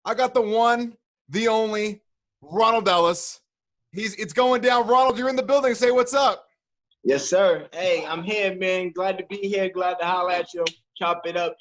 I got the one, the only, Ronald Ellis. It's going down. Ronald, you're in the building. Say what's up. Yes, sir. Hey, I'm here, man. Glad to be here. Glad to holler at you. Chop it up,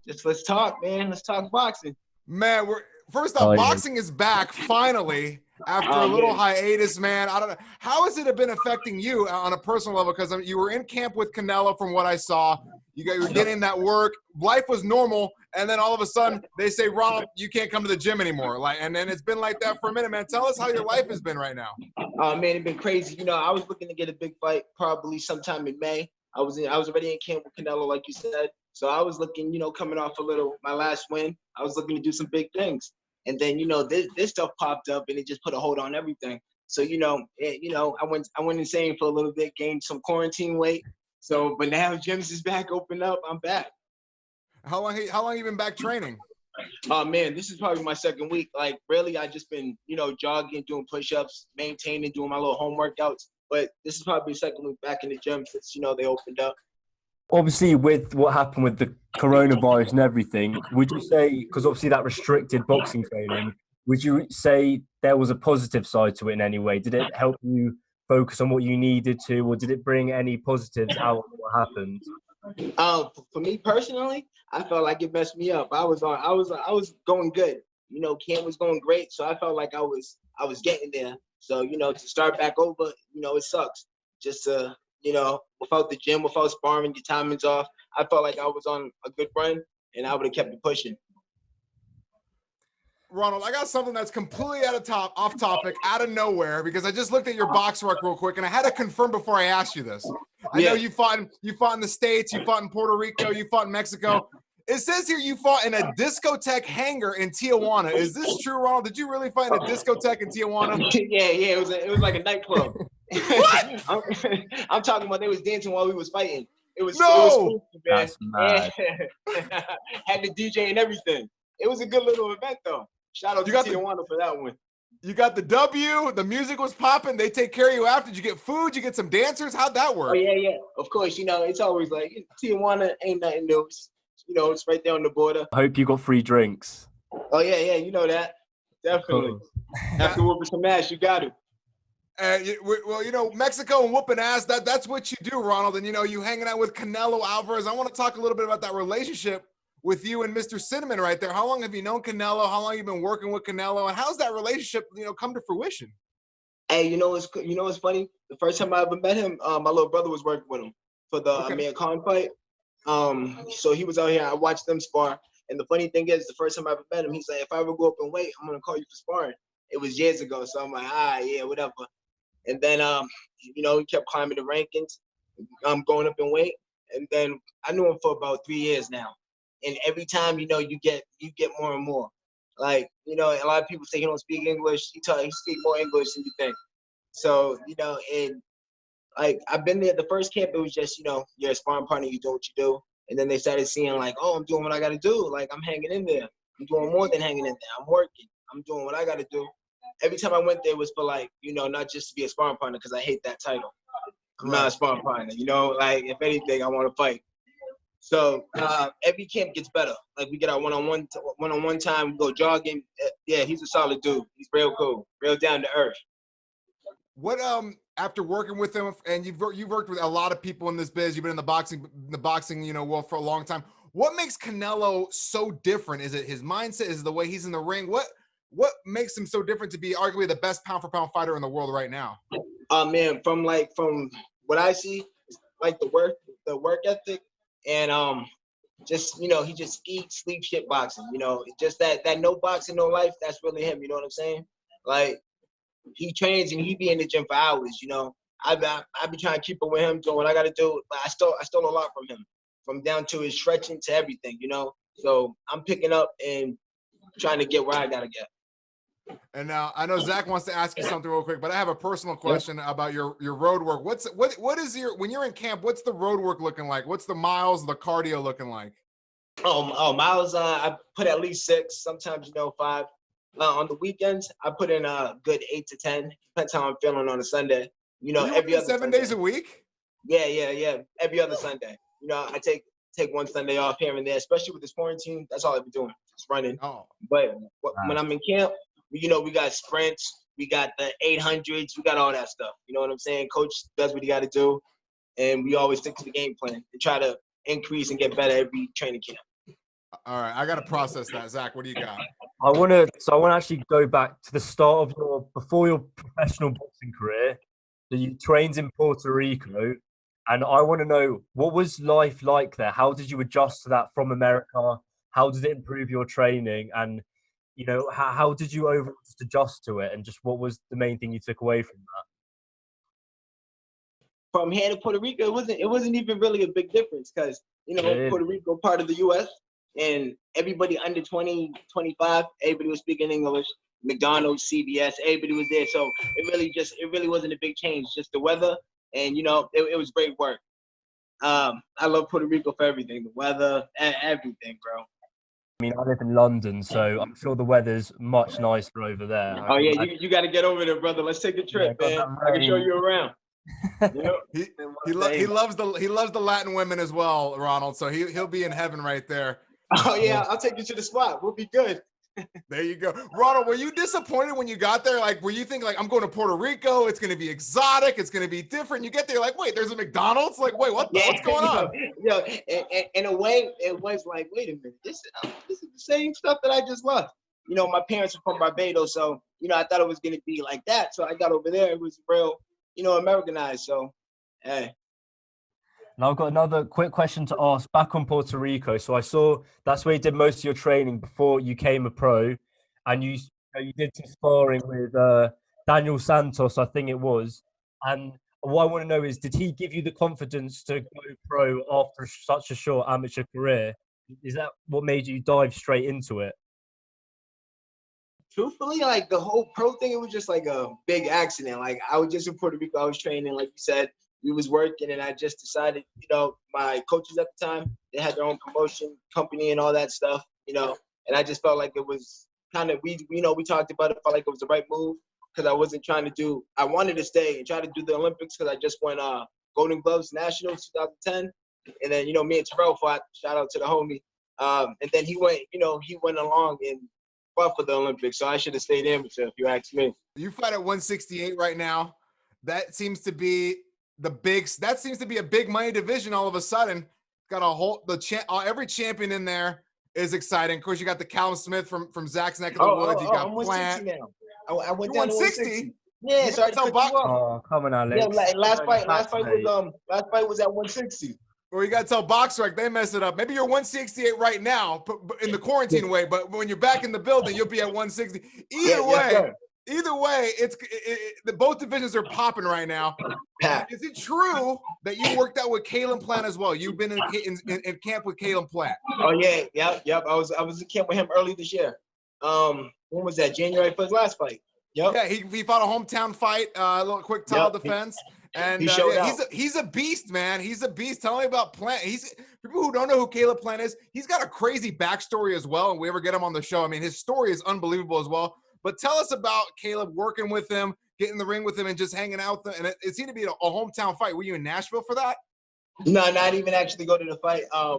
Just let's talk, man. Let's talk boxing. Man, first off, boxing is back finally after a little hiatus, man. I don't know. How has it been affecting you on a personal level? Because you were in camp with Canelo from what I saw. You were getting that work. Life was normal. And then all of a sudden they say, Ronald, you can't come to the gym anymore. And then it's been like that for a minute, man. Tell us how your life has been right now. Oh, man, it's been crazy. I was looking to get a big fight probably sometime in May. I was already in camp with Canelo, like you said. So I was looking, coming off my last win. I was looking to do some big things. And then, this stuff popped up and it just put a hold on everything. So, I went insane for a little bit, gained some quarantine weight. So, but now gyms is back, open up, I'm back. How long have you been back training? Oh, man, this is probably my second week. Like, really, I just been, jogging, doing push-ups, maintaining, doing my little home workouts. But this is probably the second week back in the gym since, they opened up. Obviously, with what happened with the coronavirus and everything, would you say, because obviously that restricted boxing training, would you say there was a positive side to it in any way? Did it help you focus on what you needed to, or did it bring any positives out of what happened? For me personally, I felt like it messed me up. I was going good. Camp was going great, so I felt like I was getting there. So, to start back over, it sucks. Just without the gym, without sparring, your timing's off. I felt like I was on a good run, and I would have kept it pushing. Ronald, I got something that's completely off topic, out of nowhere, because I just looked at your box rec real quick, and I had to confirm before I asked you this. I know you fought in the States, you fought in Puerto Rico, you fought in Mexico. It says here you fought in a discotheque hangar in Tijuana. Is this true, Ronald? Did you really fight in a discotheque in Tijuana? Yeah, it was like a nightclub. What? I'm talking about they was dancing while we was fighting. It was no. It was spooky, man. Had the DJ and everything. It was a good little event though. Shout out to Tijuana for that one. You got the W, the music was popping, they take care of you after. Did you get food? Did you get some dancers? How'd that work? Oh, yeah. Of course, it's always like, Tijuana ain't nothing new. It's right there on the border. I hope you got free drinks. Oh, yeah, you know that. Definitely. After whooping some ass, you got it. Well, Mexico and whooping ass, that's what you do, Ronald. And, you hanging out with Canelo Alvarez. I want to talk a little bit about that relationship with you and Mr. Cinnamon right there. How long have you known Canelo? How long have you been working with Canelo? And how's that relationship, come to fruition? Hey, what's funny? The first time I ever met him, my little brother was working with him for the Amir Khan fight. So he was out here. I watched them spar. And the funny thing is, the first time I ever met him, he's like, if I ever go up in weight, I'm going to call you for sparring. It was years ago. So I'm like, yeah, whatever. And then, he kept climbing the rankings. I'm going up in weight. And then I knew him for about 3 years now. And every time, you get more and more. Like, a lot of people say he don't speak English. He speak more English than you think. So, and like I've been there. The first camp, it was just, you're a sparring partner, you do what you do. And then they started seeing like, oh, I'm doing what I got to do. Like I'm hanging in there. I'm doing more than hanging in there. I'm working. I'm doing what I got to do. Every time I went there was for like, not just to be a sparring partner, because I hate that title. I'm not a sparring partner. Like if anything, I want to fight. So every camp gets better. Like we get our one-on-one time, we go jogging. Yeah, he's a solid dude. He's real cool, real down to earth. What after working with him, and you've worked with a lot of people in this biz, you've been in the boxing world for a long time. What makes Canelo so different? Is it his mindset? Is it the way he's in the ring? What makes him so different to be arguably the best pound for pound fighter in the world right now? Man, from what I see, like the work ethic. And just he just eats, sleep, shit boxing. Just that no boxing, no life. That's really him. You know what I'm saying? Like he trains and he be in the gym for hours. I be trying to keep up with him, doing what I got to do. But I stole a lot from him, from down to his stretching to everything. So I'm picking up and trying to get where I gotta get. And now I know Zach wants to ask you something real quick, but I have a personal question about your road work. What is when you're in camp? What's the road work looking like? What's the miles, the cardio looking like? Oh, miles. I put at least 6, sometimes 5. On the weekends, I put in a good 8 to 10. Depends how I'm feeling on a Sunday. Every other 7 days a week. Yeah. Every other Sunday. I take one Sunday off here and there, especially with this quarantine. That's all I've been doing. just running. Oh. But when I'm in camp, we got sprints, we got the 800s, we got all that stuff. You know what I'm saying? Coach does what he got to do, and we always stick to the game plan and try to increase and get better every training camp. All right, I got to process that. Zach, what do you got? I want to actually go back to the start of before your professional boxing career. So you trained in Puerto Rico, and I want to know, what was life like there? How did you adjust to that from America? How did it improve your training? And, you know, how did you overall just adjust to it? And just what was the main thing you took away from that? From here to Puerto Rico, it wasn't even really a big difference because, Puerto Rico part of the U.S., and everybody under 20, 25, everybody was speaking English. McDonald's, CVS, everybody was there. So it really wasn't a big change, just the weather. And, it was great work. I love Puerto Rico for everything, the weather, everything, bro. I mean, I live in London, so I'm sure the weather's much nicer over there. Oh, yeah, you got to get over there, brother. Let's take a trip, man. I can show you around. He loves the Latin women as well, Ronald. So he'll be in heaven right there. Oh yeah, I'll take you to the spot. We'll be good. There you go. Ronald, were you disappointed when you got there? Like, were you thinking, like, I'm going to Puerto Rico, it's going to be exotic, it's going to be different? You get there, like, wait, there's a McDonald's? Like, wait, what's going on? In a way, it was like, wait a minute, this is the same stuff that I just left. My parents are from Barbados, so, I thought it was going to be like that. So I got over there, it was real, Americanized. So, hey. And I've got another quick question to ask back on Puerto Rico. So I saw that's where you did most of your training before you became a pro, and you did some sparring with Daniel Santos, I think it was. And what I want to know is, did he give you the confidence to go pro after such a short amateur career? Is that what made you dive straight into it? Truthfully, like the whole pro thing, it was just like a big accident. Like I was just in Puerto Rico, I was training, like you said. We was working, and I just decided, my coaches at the time, they had their own promotion company and all that stuff, and I just felt like it was kind of, we talked about it, felt like it was the right move because I wanted to stay and try to do the Olympics because I just won Golden Gloves Nationals 2010. And then, me and Terrell fought, shout out to the homie. And then he went along and fought for the Olympics. So I should have stayed amateur if you ask me. You fight at 168 right now. That seems to be a big money division all of a sudden. Got every champion in there is exciting. Of course, you got the Callum Smith from Zach's neck of the woods. You got I'm Plant. now. I went down to 160. Yeah, sorry to cut you off. Oh, come on, Alex. Yeah, last fight was at 160. Well, you got to tell BoxRec they mess it up. Maybe you're 168 right now, in the quarantine way, but when you're back in the building, you'll be at 160. Either way, both divisions are popping right now. Is it true that you worked out with Caleb Plant as well? You've been in camp with Caleb Plant. Oh yeah, yep. I was in camp with him early this year. When was that? January for his last fight. Yep. Yeah, he fought a hometown fight, a little quick title defense, and he's a beast, man. He's a beast. Tell me about Plant. People who don't know who Caleb Plant is, he's got a crazy backstory as well. And we ever get him on the show, I mean, his story is unbelievable as well. But tell us about Caleb, working with him, getting in the ring with him, and just hanging out with him. And it seemed to be a hometown fight. Were you in Nashville for that? No, not even actually go to the fight. I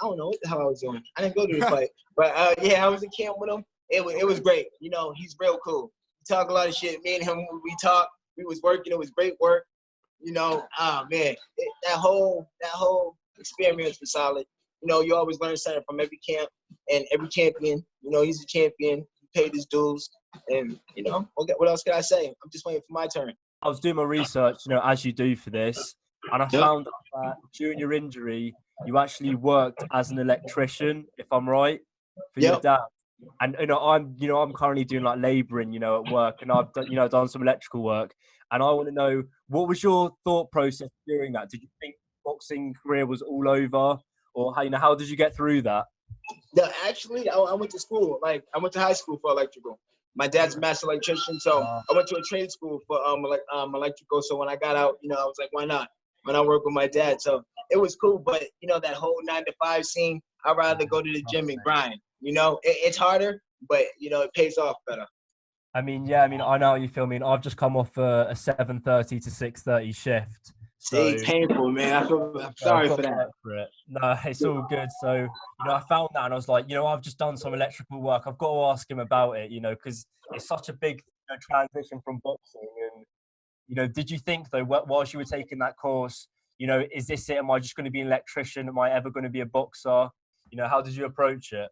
don't know what the hell I was doing. I didn't go to the fight. But, I was in camp with him. It was great. He's real cool. We talk a lot of shit. Me and him, we talked. We was working. It was great work. Man, that whole experience was solid. You always learn something from every camp and every champion. He's a champion. Paid his dues, and what else can I say? I'm just waiting for my turn. I was doing my research, as you do for this, and I found that during your injury, you actually worked as an electrician, if I'm right, for your dad. And I'm currently doing like labouring, at work, and I've done, done some electrical work, and I want to know, what was your thought process during that? Did you think boxing career was all over, or how did you get through that? No, actually, I went to school. Like, I went to high school for electrical. My dad's a master electrician, so I went to a trade school for electrical. So when I got out, I was like, why not? When I work with my dad, so it was cool. But that whole 9-to-5 scene, I'd rather go to the gym and grind. It's harder, but it pays off better. I know how you feel. I've just come off a 7:30 to 6:30 shift, So it's painful, man. I'm sorry for that. No, it's all good. So, I found that and I was like, I've just done some electrical work. I've got to ask him about it, because it's such a big transition from boxing. And, did you think, though, whilst you were taking that course, is this it? Am I just going to be an electrician? Am I ever going to be a boxer? How did you approach it?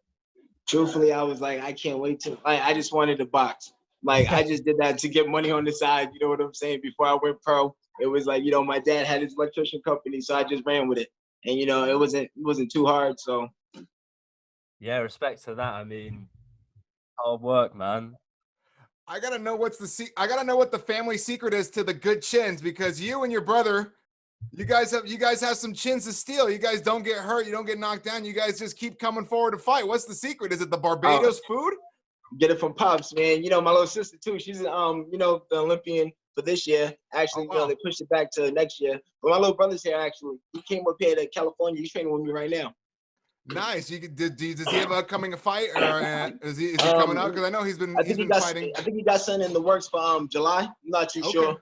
Truthfully, I was like, I can't wait to, I just wanted to box. Like, I just did that to get money on the side, you know what I'm saying? Before I went pro, it was like, my dad had his electrician company, so I just ran with it. And, it wasn't too hard, so. Yeah, respect to that. I mean, hard work, man. I gotta know what the family secret is to the good chins, because you and your brother, you guys have some chins to steal. You guys don't get hurt, you don't get knocked down. You guys just keep coming forward to fight. What's the secret? Is it the Barbados food? Get it from Pops, man. My little sister too. She's the Olympian for this year. Actually, they pushed it back to next year. But my little brother's here actually. He came up here to California. He's training with me right now. Nice. Does he have a upcoming fight, or is he coming out? Because I know he's been fighting. I think he got something in the works for July. I'm not too sure.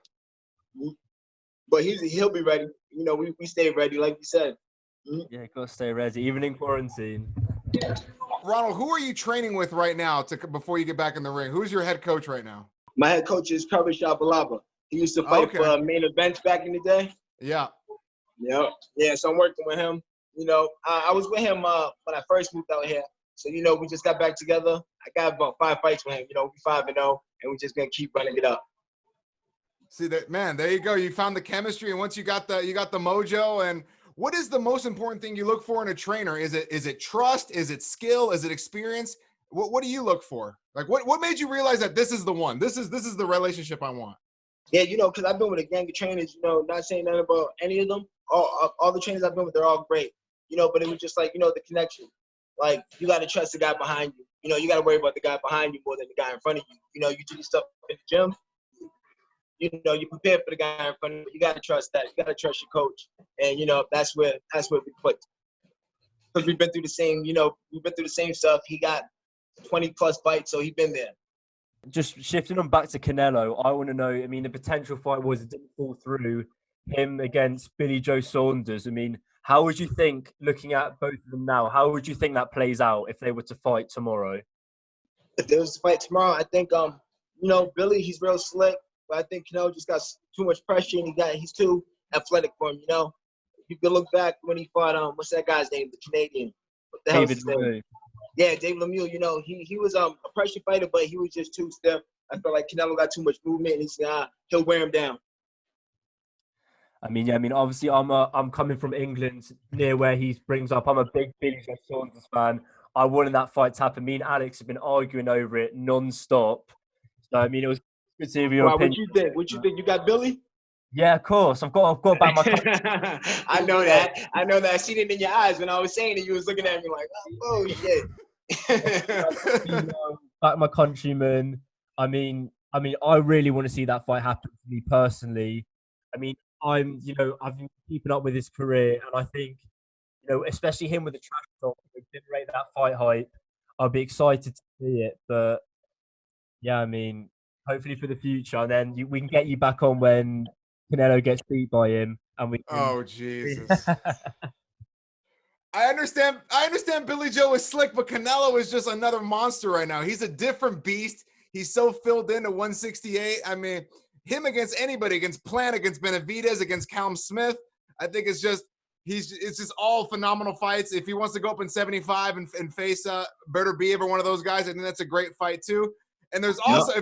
But he'll be ready. We stay ready, like you said. Yeah, gotta stay ready, even in quarantine. Ronald, who are you training with right now before you get back in the ring? Who's your head coach right now? My head coach is Kirby Shabalaba. He used to fight for main events back in the day. Yeah. Yeah, so I'm working with him. I was with him when I first moved out here. So, we just got back together. I got about 5 fights with him. We 5-0, and we're just going to keep running it up. See that, man, there you go. You found the chemistry, and once you got the mojo. And what is the most important thing you look for in a trainer? Is it trust? Is it skill? Is it experience? What do you look for? Like, what made you realize that this is the one? This is the relationship I want? Yeah, because I've been with a gang of trainers, not saying nothing about any of them. All the trainers I've been with, they're all great. But it was just like, the connection. Like, you got to trust the guy behind you. You got to worry about the guy behind you more than the guy in front of you. You do your stuff in the gym. You prepare for the guy in front of you. You got to trust that. You got to trust your coach. And, that's where we put. Because we've been through the same stuff. He got 20+ fights, so he's been there. Just shifting on back to Canelo, I want to know, I mean, the potential fight it didn't fall through, him against Billy Joe Saunders. I mean, how would you think, looking at both of them now, how would you think that plays out if they were to fight tomorrow? If they was to fight tomorrow, I think, Billy, he's real slick, but I think Canelo just got too much pressure, and he's too athletic for him, You can look back when he fought, what's that guy's name, the Canadian? What the hell's his name? Yeah, David Lemieux, he was a pressure fighter, but he was just too stiff. I felt like Canelo got too much movement, and he said, he'll wear him down. I mean, obviously, I'm coming from England, near where he brings up. I'm a big Billy Joe Saunders fan. I wanted that fight to happen. Me and Alex have been arguing over it non-stop. So, I mean, it was good to hear your opinion. What you think? You got Billy? Yeah, of course. I've got back my country. I know that. I seen it in your eyes when I was saying it. You was looking at me like, oh shit. Back my countrymen. I mean, I really want to see that fight happen for me personally. I mean, I've been keeping up with his career, and I think, especially him with the trash talk, generate that fight hype. I'll be excited to see it, but yeah, I mean, hopefully for the future, and then we can get you back on when Canelo gets beat by him, and we can... Oh Jesus! I understand Billy Joe is slick, but Canelo is just another monster right now. He's a different beast. He's so filled into 168. I mean, him against anybody, against Plant, against Benavidez, against Callum Smith, I think it's just all phenomenal fights. If he wants to go up in 75 and face Berto B, every one of those guys, I think that's a great fight too. And there's also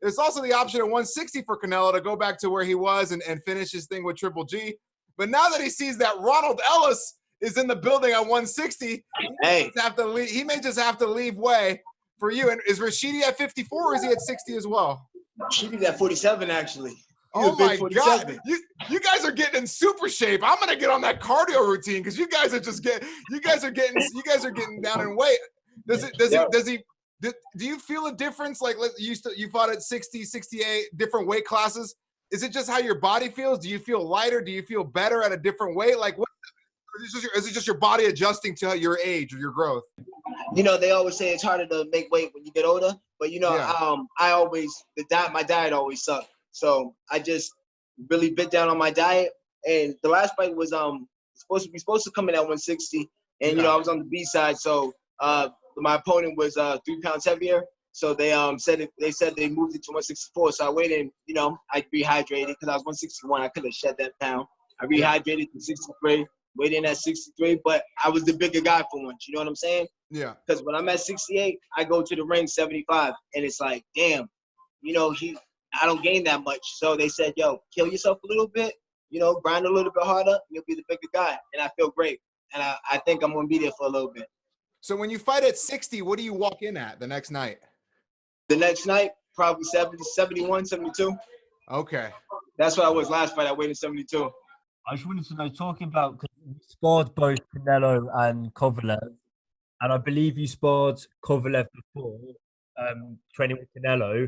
there's also the option at 160 for Canelo to go back to where he was and finish his thing with Triple G. But now that he sees that Ronald Ellis is in the building at 160, he may just have to leave way for you. And is Rashidi at 54 or is he at 60 as well? Rashidi's at 47 actually. Oh my God! You guys are getting in super shape. I'm gonna get on that cardio routine because you guys are getting down in weight. Do you feel a difference? Like you fought at 60, 68, different weight classes. Is it just how your body feels? Do you feel lighter? Do you feel better at a different weight? Like what? Is it just your body adjusting to your age or your growth? They always say it's harder to make weight when you get older, but my diet always sucked. So I just really bit down on my diet, And the last fight was supposed to come in at 160, and you know I was on the B side, so my opponent was 3 pounds heavier. So they said they moved it to 164. So I waited, you know, I rehydrated because I was 161. I could have shed that pound. I rehydrated to 63, weighed in at 63, but I was the bigger guy for once. You know what I'm saying? Yeah. Because when I'm at 68, I go to the ring 75, and it's like, damn, you know, I don't gain that much. So they said, yo, kill yourself a little bit, you know, grind a little bit harder, you'll be the bigger guy. And I feel great. And I think I'm going to be there for a little bit. So when you fight at 60, what do you walk in at the next night? The next night, probably 70, 71, 72. Okay. That's what I was last fight. I weighed in 72. I just wanted to know, talking about, because you sparred both Canelo and Kovalev, and I believe you sparred Kovalev before training with Canelo.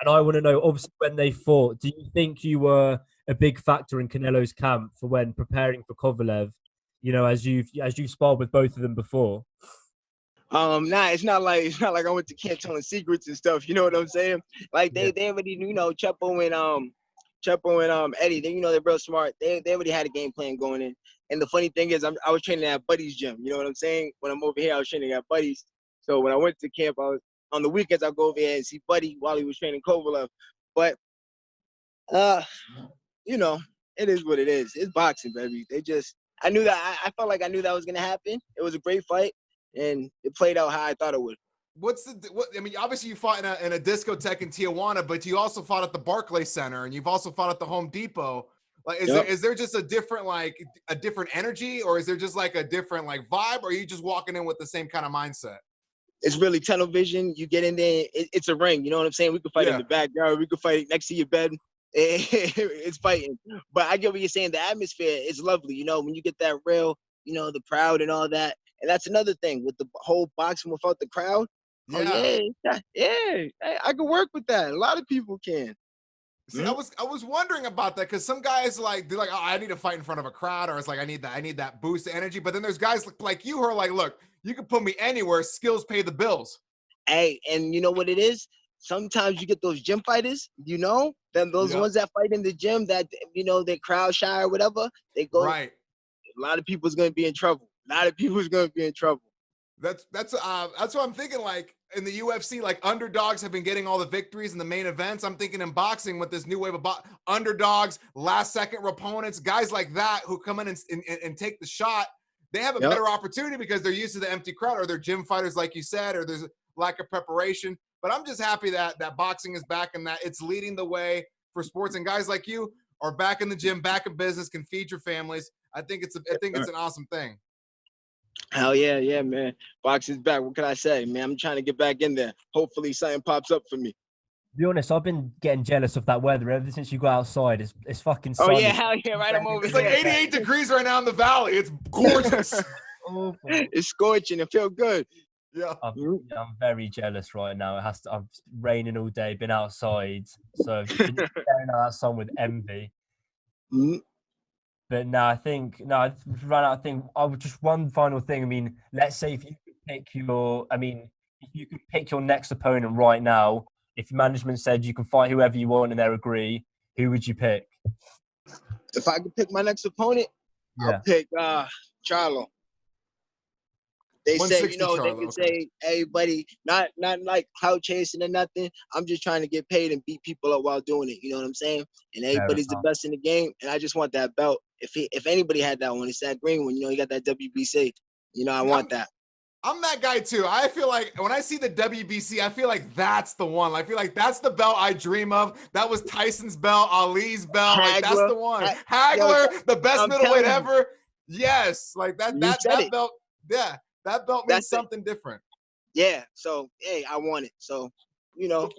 And I want to know, obviously, when they fought, do you think you were a big factor in Canelo's camp for when preparing for Kovalev? You know, as you've sparred with both of them before. Nah, it's not like I went to camp telling secrets and stuff. You know what I'm saying? Like they already, you know, Chepo and Eddie. They, you know, they're real smart. They already had a game plan going in. And the funny thing is, I was training at Buddy's gym. You know what I'm saying? When I'm over here, I was training at Buddy's. So when I went to camp, on the weekends I go over here and see Buddy while he was training Kovalev. But you know, it is what it is. It's boxing, baby. I knew that. I felt like I knew that was gonna happen. It was a great fight. And it played out how I thought it would. I mean, obviously you fought in a discotheque in Tijuana, but you also fought at the Barclays Center, and you've also fought at the Home Depot. Like, is there just a different energy, or is there just like a different like vibe, or are you just walking in with the same kind of mindset? It's really tunnel vision. You get in there, it's a ring. You know what I'm saying? We could fight in the backyard. We could fight next to your bed. It's fighting. But I get what you're saying. The atmosphere is lovely. You know, when you get that real, you know, the crowd and all that. And that's another thing with the whole boxing without the crowd. Yeah. Oh, yeah. I can work with that. A lot of people can. See, I was wondering about that because some guys they're like, oh, I need to fight in front of a crowd, or it's like I need that boost of energy. But then there's guys like you who are like, look, you can put me anywhere. Skills pay the bills. Hey, and you know what it is? Sometimes you get those gym fighters, you know, then those ones that fight in the gym that, you know, they're crowd shy or whatever. They go. Right. A lot of people's gonna be in trouble. That's what I'm thinking. Like in the UFC, like underdogs have been getting all the victories in the main events. I'm thinking in boxing with this new wave of underdogs, last second opponents, guys like that who come in and take the shot. They have a better opportunity because they're used to the empty crowd, or they're gym fighters, like you said, or there's a lack of preparation. But I'm just happy that boxing is back and that it's leading the way for sports, and guys like you are back in the gym, back in business, can feed your families. I think it's an awesome thing. Hell yeah, man. Boxing's back. What can I say, man? I'm trying to get back in there. Hopefully something pops up for me. To be honest, I've been getting jealous of that weather ever since you got outside. It's fucking sunny. Oh yeah, hell yeah, right. I'm over. It's like 88 degrees right now in the valley. It's gorgeous. It's scorching. It feels good. Yeah. I'm very jealous right now. I'm raining all day, been outside. So I've been staring at that sun with envy. But no, I ran out of thing. I would just one final thing. I mean, let's say if you could pick your next opponent right now, if management said you can fight whoever you want and they agree, who would you pick? If I could pick my next opponent, I'll pick Charlo. They said, you know, Charlo, they could say, hey, buddy, not like clout chasing or nothing. I'm just trying to get paid and beat people up while doing it. You know what I'm saying? And everybody's the best in the game. And I just want that belt. If anybody had that one, it's that green one. You know, you got that WBC. You know, I want that. I'm that guy too. I feel like when I see the WBC, I feel like that's the one. I feel like that's the belt I dream of. That was Tyson's belt, Ali's belt. Like that's the one. Hagler, the best middleweight ever. Yes, like that belt. Yeah. That belt means something different. Yeah. So, hey, I want it. So, you know.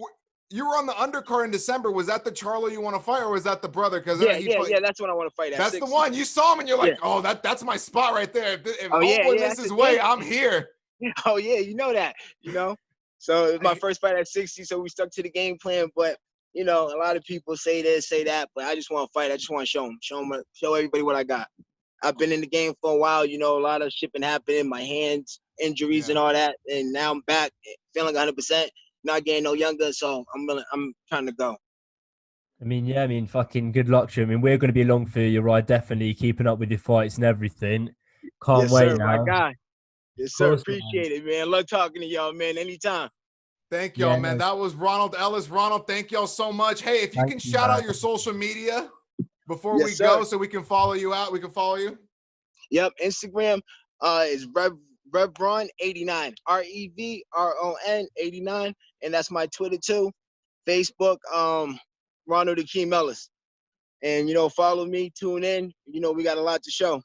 You were on the undercard in December. Was that the Charlo you want to fight, or was that the brother? Because that's what I want to fight. That's 60. The one. You saw him, and you're like, oh, that's my spot right there. If Homeboy misses his way, I'm here. Oh, yeah. You know that. You know? So, it was my first fight at 60, so we stuck to the game plan. But, you know, a lot of people say this, say that, but I just want to fight. I just want to show everybody what I got. I've been in the game for a while, you know, a lot of shit been happening, my hands, injuries and all that. And now I'm back feeling 100%, not getting no younger. So I'm trying to go. I mean, yeah, I mean, fucking good luck to you. I mean, we're going to be along for your ride, definitely keeping up with your fights and everything. Can't Yes, wait sir, my now. guy. Yes, Of sir. course, man. Appreciate it, man. Love talking to y'all, man. Anytime. Thank y'all, Yeah, man. no, That was Ronald Ellis. Ronald, thank y'all so much. Hey, if you thank can you, shout out man. your social media before we Yes, sir. go so we can follow you out. We can follow you. Yep. Instagram is Revron89. REVRON 89. And that's my Twitter too. Facebook, Ronald Ellis. And follow me, tune in. We got a lot to show.